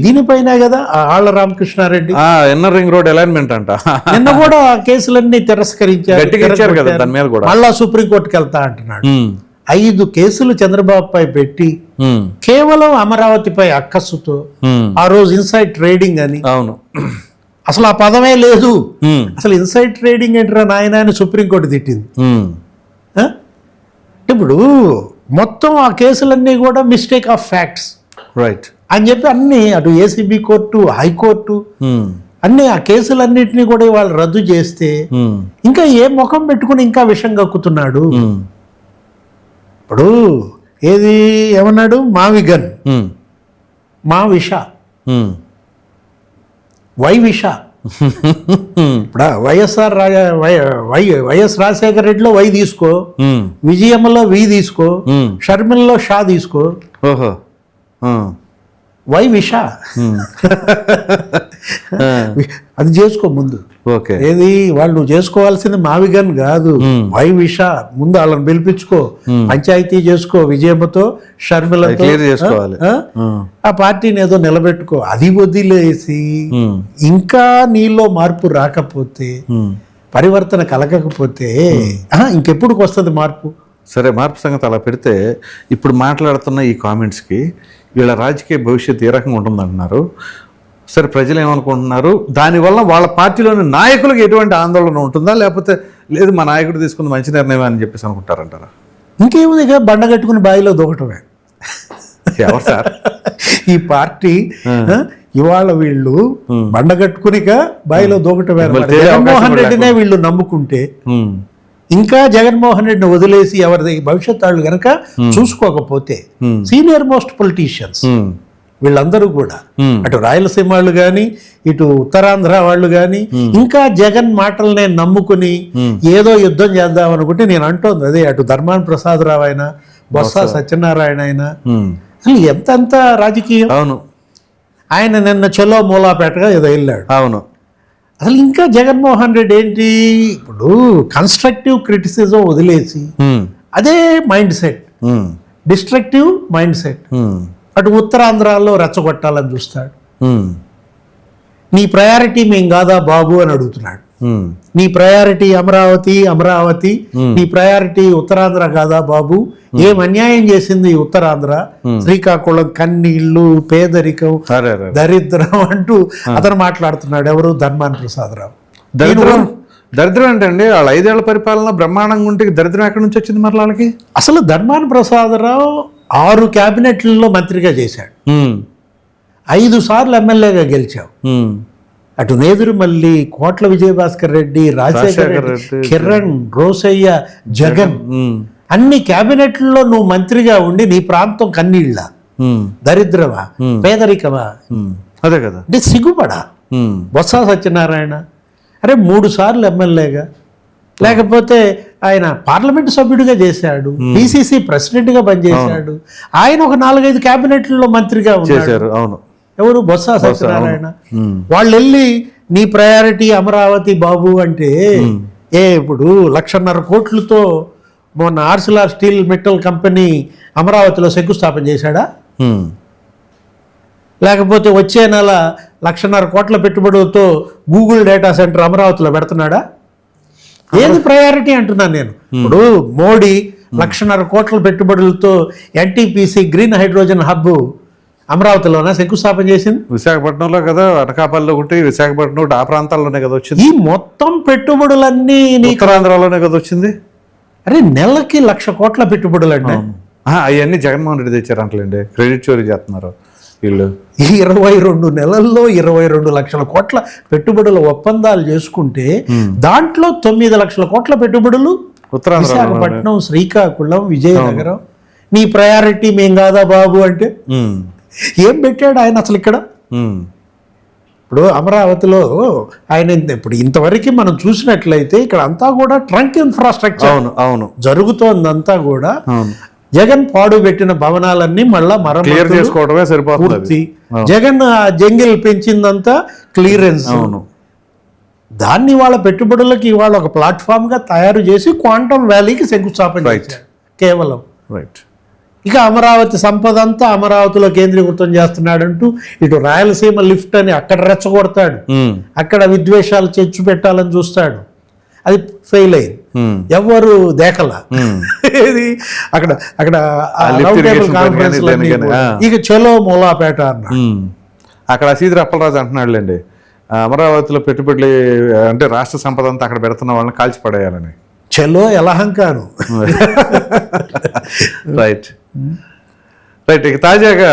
D: దీనిపైన కదా Alla Ramakrishna Reddy
C: inner ring road alignment అంట
D: నిన్న కూడా కేసులన్నీ తిరస్కరించారు, మళ్ళా సుప్రీంకోర్టుకి వెళ్తా అంటున్నాడు. 5 కేసులు చంద్రబాబుపై పెట్టి కేవలం అమరావతిపై అక్కస్సుతో ఆ రోజు ఇన్సైడ్ ట్రేడింగ్ అని,
C: అవును
D: అసలు ఆ పదమే లేదు, అసలు ఇన్సైడ్ ట్రేడింగ్ ఏంటరా నాయన అని సుప్రీంకోర్టు తిట్టింది. ఇప్పుడు మొత్తం ఆ కేసులన్నీ కూడా మిస్టేక్ ఆఫ్ ఫ్యాక్ట్స్
C: రైట్
D: అని చెప్పి అన్ని అటు ఏసీబీ కోర్టు, హైకోర్టు అన్ని ఆ కేసులన్నింటినీ కూడా వాళ్ళు రద్దు చేస్తే ఇంకా ఏ ముఖం పెట్టుకుని ఇంకా విషం కక్కుతున్నాడు. ఇప్పుడు ఏది ఏమన్నాడు? మావిగన్, మా విష, వై విష. ఇప్పుడు వైఎస్ రాజశేఖర రెడ్డిలో వై తీసుకో, విజయమ్మలో వి తీసుకో, షర్మిలలో షా తీసుకో, వై విష అది చేసుకో ముందు. ఏది వాళ్ళు చేసుకోవాల్సింది మావిగన్ కాదు, వై విష. ముందు వాళ్ళని పిలిపించుకో, పంచాయతీ చేసుకో, విజయమ్మతో షర్మిలతో ఆ పార్టీని ఏదో నిలబెట్టుకో. అది వదిలేసి ఇంకా నీలో మార్పు రాకపోతే, పరివర్తన కలగకపోతే ఇంకెప్పుడు వస్తుంది మార్పు?
C: సరే, మార్పు సంగతి అలా పెడితే ఇప్పుడు మాట్లాడుతున్న ఈ కామెంట్స్కి వీళ్ళ రాజకీయ భవిష్యత్తు ఏ రకంగా ఉంటుందంటున్నారు. సరే, ప్రజలు ఏమనుకుంటున్నారు? దానివల్ల వాళ్ళ పార్టీలోని నాయకులకు ఎటువంటి ఆందోళన ఉంటుందా, లేకపోతే లేదు మా నాయకుడు తీసుకున్న మంచి నిర్ణయం అని చెప్పేసి అనుకుంటారంటారా?
D: ఇంకేముంది, బండ కట్టుకుని బావిలో దూకటమే.
C: ఎవరు సార్
D: ఈ పార్టీ ఇవాళ వీళ్ళు బండ కట్టుకునిక బావిలో దూకటమే. జగన్మోహన్ రెడ్డినే వీళ్ళు నమ్ముకుంటే ఇంకా జగన్మోహన్ రెడ్డిని వదిలేసి ఎవరిది భవిష్యత్ వాళ్ళు కనుక చూసుకోకపోతే సీనియర్ మోస్ట్ పొలిటీషియన్స్ వీళ్ళందరూ కూడా అటు రాయలసీమ వాళ్ళు కానీ ఇటు ఉత్తరాంధ్ర వాళ్ళు కానీ ఇంకా జగన్ మాటలనే నమ్ముకుని ఏదో యుద్ధం చేద్దాం అనుకుంటే, నేను అంటోంది అదే, అటు ధర్మాన ప్రసాదరావు అయినా బొత్స సత్యనారాయణ అయినా అసలు ఎంతంత రాజకీయం.
C: అవును,
D: ఆయన నిన్న చెలో మూలాపేటగా ఏదో వెళ్ళాడు.
C: అవును,
D: అసలు ఇంకా జగన్మోహన్ రెడ్డి ఏంటి, ఇప్పుడు కన్స్ట్రక్టివ్ క్రిటిసిజం వదిలేసి అదే mind set, destructive mind set. అటు ఉత్తరాంధ్రాల్లో రెచ్చగొట్టాలని చూస్తాడు. నీ ప్రయారిటీ మేం కాదా బాబు అని అడుగుతున్నాడు. నీ ప్రయారిటీ అమరావతి, అమరావతి నీ ప్రయారిటీ ఉత్తరాంధ్ర కాదా బాబు? ఏం అన్యాయం చేసింది ఉత్తరాంధ్ర? శ్రీకాకుళం కన్నీళ్లు, పేదరికం, దరిద్రం అంటూ అతను మాట్లాడుతున్నాడు. ఎవరు? ధర్మాన ప్రసాదరావు.
C: దరిద్రం ఏంటండి? వాళ్ళ 5 ఏళ్ల పరిపాలన బ్రహ్మాండంగా ఉంటే దరిద్రం ఎక్కడి నుంచి వచ్చింది మరి వాళ్ళకి?
D: అసలు ధర్మాన ప్రసాదరావు 6 క్యాబినెట్లలో మంత్రిగా చేశాడు, 5 సార్లు ఎమ్మెల్యేగా గెలిచావు. అటు నేదురుమల్లి, కోట్ల విజయభాస్కర్ రెడ్డి, రాజశేఖర రెడ్డి, కిరణ్, రోసయ్య, జగన్ అన్ని క్యాబినెట్లలో నువ్వు మంత్రిగా ఉండి నీ ప్రాంతం కన్నీళ్ళ, దరిద్రమా, పేదరికమా?
C: అదే కదా.
D: అంటే సిగ్గుపడా? బొత్స సత్యనారాయణ అరే 3 సార్లు ఎమ్మెల్యేగా, లేకపోతే ఆయన పార్లమెంట్ సభ్యుడిగా చేశాడు, పిసిసి ప్రెసిడెంట్గా పనిచేశాడు. ఆయన ఒక 4-5 క్యాబినెట్లలో మంత్రిగా ఉన్నాడు.
C: అవును,
D: ఎవరు? బొత్స సత్యనారాయణ. వాళ్ళు వెళ్ళి నీ ప్రయారిటీ అమరావతి బాబు అంటే ఇప్పుడు 1,50,000 కోట్లతో మొన్న ఆర్సిలార్ స్టీల్ మెటల్ కంపెనీ అమరావతిలో శంకుస్థాపన చేశాడా? లేకపోతే వచ్చే నెల 1,50,000 కోట్ల పెట్టుబడులతో గూగుల్ డేటా సెంటర్ అమరావతిలో పెడుతున్నాడా? ఏది ప్రయారిటీ అంటున్నాను నేను. ఇప్పుడు మోడీ 1,50,000 కోట్ల పెట్టుబడులతో ఎన్టీపీసీ గ్రీన్ హైడ్రోజన్ హబ్ అమరావతిలోనే శంకుస్థాపన చేసింది.
C: విశాఖపట్నంలో కదా, అటకాపల్లిలో ఒకటి, విశాఖపట్నం ఒకటి, ఆ ప్రాంతాల్లోనే కదా వచ్చింది.
D: ఈ మొత్తం పెట్టుబడులన్నీ
C: ఉత్తరాంధ్రలోనే కదా వచ్చింది.
D: అరే నెలకి 1,00,000 కోట్ల పెట్టుబడులు అంటే
C: అవన్నీ జగన్మోహన్ రెడ్డి తెచ్చారంటలేండి, క్రెడిట్ చోరీ చేస్తున్నారు వీళ్ళు.
D: ఈ 22 నెలల్లో 22 లక్షల కోట్ల పెట్టుబడుల ఒప్పందాలు చేసుకుంటే దాంట్లో 9 లక్షల కోట్ల పెట్టుబడులు
C: ఉత్తరాంధ్ర
D: విశాఖపట్నం, శ్రీకాకుళం, విజయనగరం. నీ ప్రయారిటీ మేం కాదా బాబు అంటే ఏం పెట్టాడు ఆయన అసలు ఇక్కడ? ఇప్పుడు అమరావతిలో ఆయన ఇప్పుడు ఇంతవరకు మనం చూసినట్లయితే ఇక్కడ అంతా కూడా ట్రంక్ ఇన్ఫ్రాస్ట్రక్చర్
C: అవును అవును
D: జరుగుతోందంతా కూడా. జగన్ పాడు పెట్టిన భవనాలన్నీ మళ్ళా
C: క్లియర్ చేసుకోవడమే సరిపోతుంది.
D: పూర్తి జగన్ జంగిల్ పెంచిందంతా క్లియరెన్స్.
C: అవును,
D: దాన్ని వాళ్ళ పెట్టుబడులకి ఇవాళ ఒక ప్లాట్ఫామ్ గా తయారు చేసి క్వాంటమ్ వ్యాలీకి శంకుస్థాపన చేశారు కేవలం.
C: రైట్.
D: ఇక అమరావతి సంపద అంతా అమరావతిలో కేంద్రీకృతం చేస్తున్నాడంటూ ఇటు రాయలసీమ లిఫ్ట్ అని అక్కడ రెచ్చగొడతాడు, అక్కడ విద్వేషాలు చెచ్చు పెట్టాలని చూస్తాడు. అది ఫెయిల్ అయింది, ఎవరు దేకల. ఇది అక్కడ అక్కడ రౌండ్ టేబుల్ కాన్ఫరెన్స్ ఇక చలో మూలాపేట అన్నాడు.
C: అక్కడ సీదిరి అప్పలరాజు అంటున్నాడులేండి, అమరావతిలో పెట్టుబడులు అంటే రాష్ట్ర సంపద అంతా అక్కడ పెడుతున్న వాళ్ళని కాల్చి పడేయాలని.
D: చలో ఎలహంకాను.
C: Right right. ఇక తాజాగా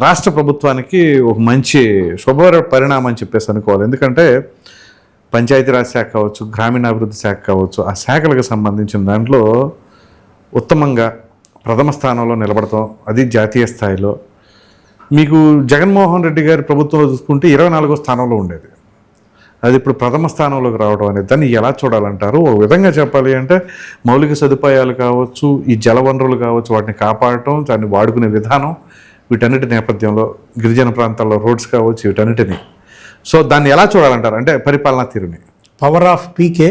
C: రాష్ట్ర ప్రభుత్వానికి ఒక మంచి శుభ పరిణామం అని చెప్పేసి అనుకోవాలి. ఎందుకంటే పంచాయతీరాజ్ శాఖ కావచ్చు, గ్రామీణాభివృద్ధి శాఖ కావచ్చు, ఆ శాఖలకు సంబంధించిన దాంట్లో ఉత్తమంగా ప్రథమ స్థానంలో నిలబడతాం, అది జాతీయ స్థాయిలో. మీకు జగన్మోహన్ రెడ్డి గారి ప్రభుత్వంలో చూసుకుంటే 24వ స్థానంలో ఉండేది, అది ఇప్పుడు ప్రథమ స్థానంలోకి రావడం అనేది దాన్ని ఎలా చూడాలంటారు? ఒక విధంగా చెప్పాలి అంటే మౌలిక సదుపాయాలు కావచ్చు, ఈ జలవనరులు కావచ్చు, వాటిని కాపాడటం, దాన్ని వాడుకునే విధానం, వీటన్నిటి నేపథ్యంలో గిరిజన ప్రాంతాల్లో రోడ్స్ కావచ్చు, వీటన్నిటిని. సో దాన్ని ఎలా చూడాలంటారు అంటే పరిపాలనా తీరుని?
D: Power of PK,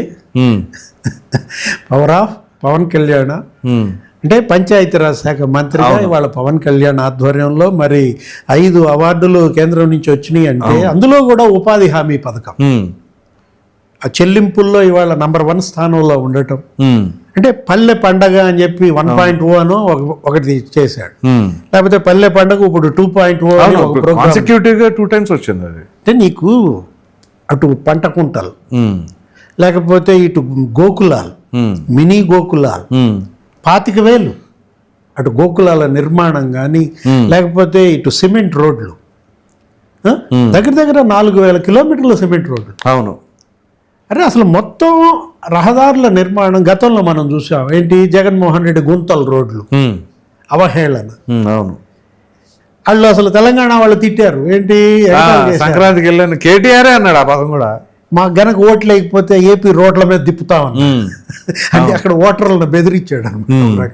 D: power of Pawan Kalyan. అంటే పంచాయతీరాజ్ శాఖ మంత్రిగా ఇవాళ పవన్ కళ్యాణ్ ఆధ్వర్యంలో మరి 5 అవార్డులు కేంద్రం నుంచి వచ్చినాయి. అంటే అందులో కూడా ఉపాధి హామీ పథకం ఆ చెల్లింపుల్లో ఇవాళ నంబర్ 1 స్థానంలో ఉండటం. అంటే పల్లె పండగ అని చెప్పి 1.0 అనో ఒకటి చేశాడు, లేకపోతే పల్లె పండగ ఇప్పుడు 2.0
C: కాన్సిక్యూటివ్గా 2 times వచ్చింది. అది
D: అంటే నీకు అటు పంట కుంటలు, లేకపోతే ఇటు గోకులాలు, మినీ గోకులాలు 25,000, అటు గోకులాల నిర్మాణం కానీ, లేకపోతే ఇటు సిమెంట్ రోడ్లు దగ్గర దగ్గర 4,000 కిలోమీటర్ల సిమెంట్ రోడ్లు.
C: అవును.
D: అరే అసలు మొత్తం రహదారుల నిర్మాణం గతంలో మనం చూసాం. ఏంటి జగన్మోహన్ రెడ్డి గుంతల రోడ్లు అవహేళన.
C: అవును.
D: వాళ్ళు అసలు తెలంగాణ వాళ్ళు తిట్టారు, ఏంటి
C: సంక్రాంతికి వెళ్ళాను కేటీఆర్ అన్నాడు ఆ పదం కూడా.
D: మా గనక ఓట్లు లేకపోతే ఏపీ రోడ్ల మీద తిప్పుతామని అంటే అక్కడ ఓటర్లను బెదిరించాడు అనమాట.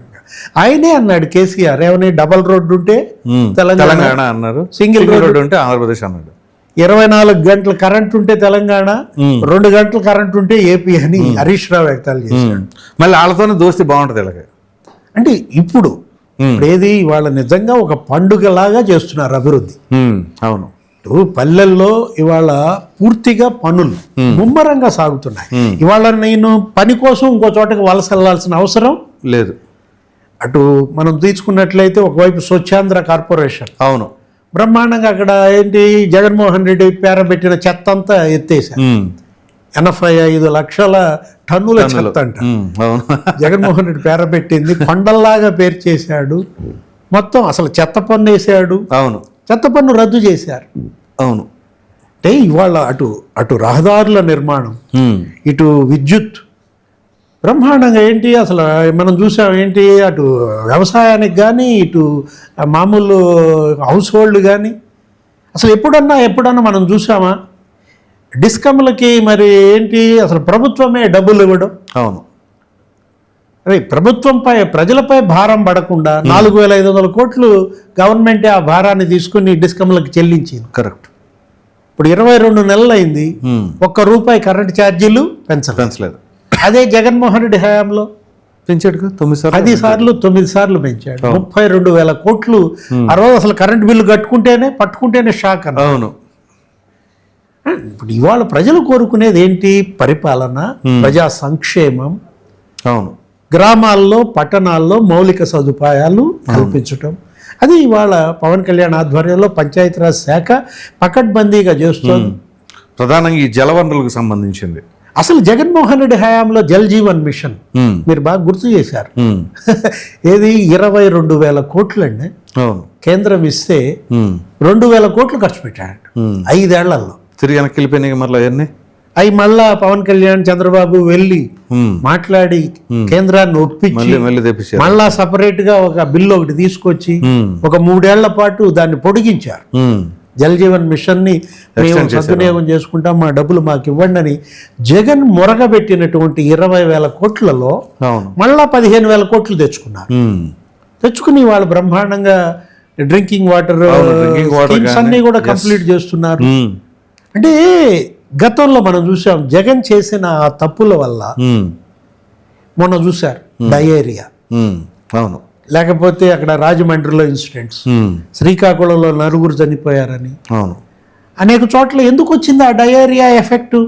D: ఆయనే అన్నాడు కేసీఆర్, ఏమని డబల్ రోడ్డు ఉంటే తెలంగాణ అన్నారు, సింగిల్ రోడ్డు ఉంటే ఆంధ్రప్రదేశ్ అన్నాడు. 24 గంటల కరెంట్ ఉంటే తెలంగాణ, 2 గంటల కరెంట్ ఉంటే ఏపీ అని హరీష్ రావు వ్యక్తాలు చేశాడు.
C: మళ్ళీ వాళ్ళతోనే దోస్తి బాగుంటుంది ఇలాగే.
D: అంటే ఇప్పుడు ఏది వాళ్ళ నిజంగా ఒక పండుగలాగా చేస్తున్నారు అభివృద్ధి.
C: అవును.
D: పల్లెల్లో ఇవాళ పూర్తిగా పనులు ముమ్మరంగా సాగుతున్నాయి. ఇవాళ నేను పని కోసం ఇంకో చోటకి వలస వెళ్లాల్సిన అవసరం
C: లేదు.
D: అటు మనం తీసుకున్నట్లయితే ఒకవైపు స్వచ్ఛాంధ్ర కార్పొరేషన్
C: అవును
D: బ్రహ్మాండంగా అక్కడ ఏంటి జగన్మోహన్ రెడ్డి పేరబెట్టిన చెత్త అంతా ఎత్తేసారు. 85 లక్షల టన్నుల చెత్త అంట జగన్మోహన్ రెడ్డి పేరబెట్టింది, కొండల్లాగా పేరు చేశాడు. మొత్తం అసలు చెత్త పన్ను వేసాడు.
C: అవును.
D: చెత్త పన్ను రద్దు చేశారు.
C: అవును.
D: అంటే ఇవాళ అటు అటు రహదారుల నిర్మాణం, ఇటు విద్యుత్ బ్రహ్మాండంగా ఏంటి అసలు మనం చూసాం. ఏంటి అటు వ్యవసాయానికి కానీ, ఇటు మామూలు హౌస్ హోల్డ్ కానీ అసలు ఎప్పుడన్నా మనం చూసామా? డిస్కమ్లకి మరి ఏంటి అసలు ప్రభుత్వమే డబ్బులు ఇవ్వడం.
C: అవును.
D: అదే ప్రభుత్వంపై ప్రజలపై భారం పడకుండా 4,500 కోట్లు గవర్నమెంటే ఆ భారాన్ని తీసుకుని డిస్కమ్లకు చెల్లించింది.
C: కరెక్ట్.
D: ఇప్పుడు 22 నెలలు అయింది, ₹1 కరెంట్ ఛార్జీలు పెంచలేదు. అదే జగన్మోహన్ రెడ్డి హయాంలో
C: పెంచాడు
D: 10 సార్లు 9 సార్లు పెంచాడు. 32,000 కోట్లు ఆ రోజు అసలు కరెంట్ బిల్లు పట్టుకుంటేనే షాక్ అన్న.
C: అవును.
D: ఇప్పుడు ఇవాళ ప్రజలు కోరుకునేది ఏంటి? పరిపాలన, ప్రజా సంక్షేమం.
C: అవును.
D: గ్రామాల్లో పట్టణాల్లో మౌలిక సదుపాయాలు కల్పించటం. అది ఇవాళ పవన్ కళ్యాణ్ ఆధ్వర్యంలో పంచాయతీరాజ్ శాఖ పకడ్బందీగా చేస్తుంది.
C: ప్రధానంగా ఈ జలవనరులకు సంబంధించింది.
D: అసలు జగన్మోహన్ రెడ్డి హయాంలో జల్ జీవన్ మిషన్ మీరు బాగా గుర్తు చేశారు. ఏది 22,000 కోట్లు అండి
C: అవును.
D: కేంద్రం ఇస్తే 2,000 కోట్లు ఖర్చు పెట్టాడు 5 ఏళ్లలో.
C: తిరిగి వెనక్కి వెళ్ళిపోయినాయి మళ్ళీ అవన్నీ.
D: అవి మళ్ళా పవన్ కళ్యాణ్ చంద్రబాబు వెళ్ళి మాట్లాడి కేంద్రాన్ని ఒప్పించి
C: మళ్ళీ తెప్పించారు.
D: మళ్ళా సపరేట్ గా ఒక బిల్లు ఒకటి తీసుకొచ్చి ఒక 3 ఏళ్ల పాటు దాన్ని పొడిగించారు. జల్ జీవన్ మిషన్ ని మేము సద్వినియోగం చేసుకుంటాం, మా డబ్బులు మాకు ఇవ్వండి అని జగన్ మొరగబెట్టినటువంటి 20,000 కోట్లలో మళ్ళా 15,000 కోట్లు తెచ్చుకున్నారు. తెచ్చుకుని వాళ్ళు బ్రహ్మాండంగా డ్రింకింగ్ వాటర్ స్కీమ్స్ అన్ని కూడా కంప్లీట్ చేస్తున్నారు. అంటే గతంలో మనం చూసాం జగన్ చేసిన ఆ తప్పుల వల్ల మొన్న చూశారు డయేరియా,
C: అవును,
D: లేకపోతే అక్కడ రాజమండ్రిలో ఇన్సిడెంట్స్, శ్రీకాకుళంలో 9 చనిపోయారని,
C: అవును,
D: అనేక చోట్ల ఎందుకు వచ్చింది ఆ డయేరియా ఎఫెక్ట్,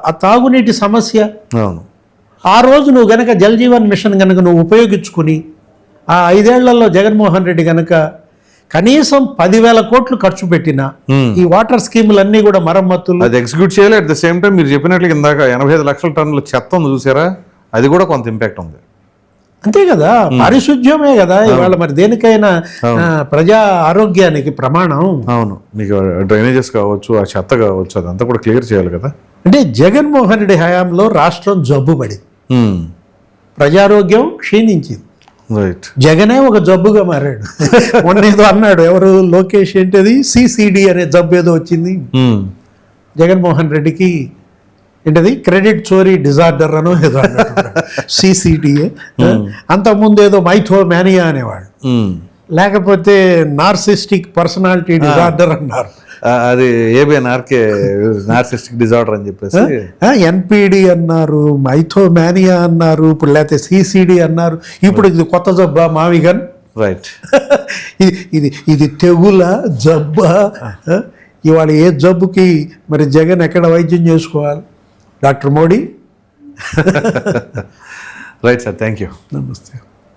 D: ఆ తాగునీటి సమస్య.
C: అవును.
D: ఆ రోజు నువ్వు గనక జల్ జీవన్ మిషన్ గనక నువ్వు ఉపయోగించుకుని ఆ 5 ఏళ్లలో జగన్మోహన్ రెడ్డి గనక కనీసం 10,000 కోట్లు ఖర్చు పెట్టిన ఈ వాటర్ స్కీములన్నీ కూడా మరమ్మతులు
C: అది ఎగ్జిక్యూట్ చేయాలి. అట్ ద సేమ్ టైం మీరు చెప్పినట్లు ఇందాక 85 లక్షల టన్నుల చెత్త ఉంది చూసారా, అది కూడా కొంత ఇంపాక్ట్ ఉంది.
D: అంతే కదా, పారిశుధ్యమే కదా ఇవాళ మరి దేనికైనా ప్రజా ఆరోగ్యానికి ప్రమాణం.
C: అవును, మీకు డ్రైనేజెస్ కావచ్చు, ఆ చెత్త కావచ్చు, అదంతా కూడా క్లియర్ చేయాలి కదా.
D: అంటే జగన్మోహన్ రెడ్డి హయాంలో రాష్ట్రం జబ్బుపడింది, ప్రజారోగ్యం క్షీణించింది,
C: రైట్.
D: జగనే ఒక జబ్బుగా మారాడు. మొన్న ఏదో అన్నాడు ఎవరు లోకేష్, ఏంటది సిసిడి అనే జబ్బు ఏదో వచ్చింది జగన్మోహన్ రెడ్డికి, ఏంటది క్రెడిట్ చోరీ డిజార్డర్ అనో ఏదో అన్నట్టు సిసిడిఏ. అంతకుముందు ఏదో మైథోమానియా అనేవాడు, లేకపోతే నార్సిస్టిక్ పర్సనాలిటీ డిజార్డర్ అన్నారు,
C: అది నార్సిస్టిక్ డిజార్డర్ అని చెప్పేసి
D: ఎన్పిడి అన్నారు, మైథోమానియా అన్నారు, ఇప్పుడు లేకపోతే సిసిడి అన్నారు, ఇప్పుడు ఇది కొత్త జబ్బా మావిగన్,
C: రైట్.
D: ఇది తెగుల జబ్బా. ఇవాళ ఏ జబ్బుకి మరి జగన్ ఎక్కడ వైద్యం చేసుకోవాలి? Doctor Modi.
C: Right sir, thank you.
D: నమస్తే.